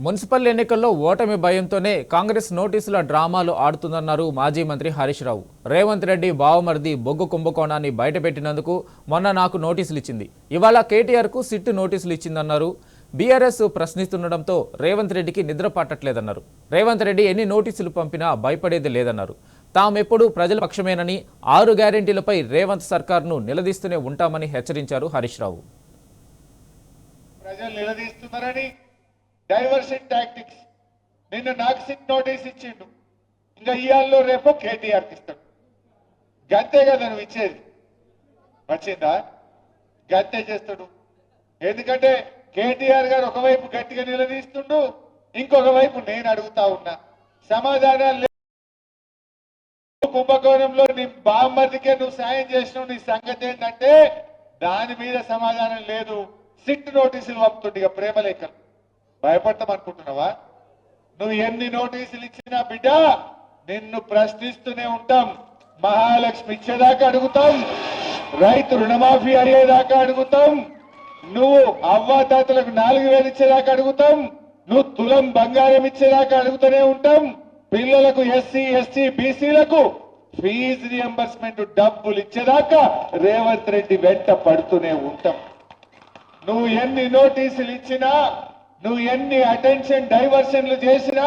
Municipal ఎన్నికల్లో ఓటమి భయంతోనే కాంగ్రెస్ నోటీసుల డ్రామాలు ఆడుతుందన్నారు మాజీ మంత్రి హరీష్ రావు. రేవంత్ రెడ్డి బావమర్ది బొగ్గు కుంభకోణాన్ని బయటపెట్టినందుకు మొన్న నాకు నోటీసులు ఇచ్చింది. ఇవాళ కేటీఆర్కు సిట్టు నోటీసులు ఇచ్చిందన్నారు. బీఆర్ఎస్ ప్రశ్నిస్తుండటంతో రేవంత్ రెడ్డికి నిద్ర పట్టట్లేదన్నారు. రేవంత్ రెడ్డి ఎన్ని నోటీసులు పంపినా భయపడేది లేదన్నారు. తామెప్పుడు ప్రజల పక్షమేనని 6 గ్యారెంటీలపై రేవంత్ సర్కార్ను నిలదీస్తూనే ఉంటామని హెచ్చరించారు హరీష్ రావు. ప్రజలు నిలదీస్తున్నారని డైవర్షన్ టాక్టిక్స్. నిన్న నాకు సిట్ నోటీస్ ఇచ్చిండు, ఇంకా ఇయాల్లో రేపు కేటీఆర్కి ఇస్తాడు. గంతే కదా నువ్వు ఇచ్చేది, వచ్చిందా? గంతే చేస్తాడు. ఎందుకంటే కేటీఆర్ గారు ఒకవైపు గట్టిగా నిలదీస్తుండు, ఇంకొక వైపు నేను అడుగుతా ఉన్నా. సమాధానాలు కుంభకోణంలో నీ బామ్మర్దికే నువ్వు సాయం చేసినావు, నీ సంగతి ఏంటంటే దాని మీద సమాధానం లేదు. సిట్ నోటీసులు పంపుతుండే ప్రేమలేఖలు. భయపడతాం అనుకుంటున్నావా? నువ్వు ఎన్ని నోటీసులు ఇచ్చినా బిడ్డ నిన్ను ప్రశ్నిస్తూనే ఉంటాం. మహాలక్ష్మి ఇచ్చేదాకా అడుగుతాం, రైతు రుణమాఫీ అయ్యేదాకా అడుగుతాం, నువ్వు అవ్వాతాతలకు 4000 ఇచ్చేదాకా అడుగుతాం, నువ్వు తులం బంగారం ఇచ్చేదాకా అడుగుతూనే ఉంటాం. పిల్లలకు ఎస్సీ ఎస్టీ బీసీలకు ఫీజు రియంబర్స్మెంట్ డబ్బులు ఇచ్చేదాకా రేవంత్ రెడ్డి వెంట పడుతూనే ఉంటాం. నువ్వు ఎన్ని నోటీసులు ఇచ్చినా, నువ్వు ఎన్ని అటెన్షన్ డైవర్షన్లు చేసినా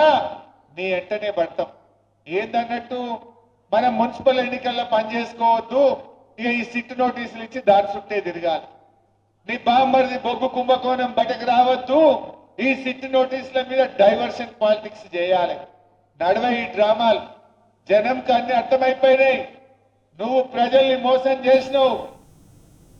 నీ వెంటనే పడతాం. ఏందన్నట్టు మనం మున్సిపల్ ఎన్నికల్లో పనిచేసుకోవద్దు, ఇక ఈ సిట్ నోటీసులు ఇచ్చి దాని చుట్టే తిరగాలి. నీ బామ్మర్ది బొగ్గు కుంభకోణం బయటకు రావద్దు, ఈ సిట్ నోటీసుల మీద డైవర్షన్ పాలిటిక్స్ చేయాలి. నడవ ఈ డ్రామాలు. జనంకి అన్ని అర్థమైపోయినాయి. నువ్వు ప్రజల్ని మోసం చేసినావు,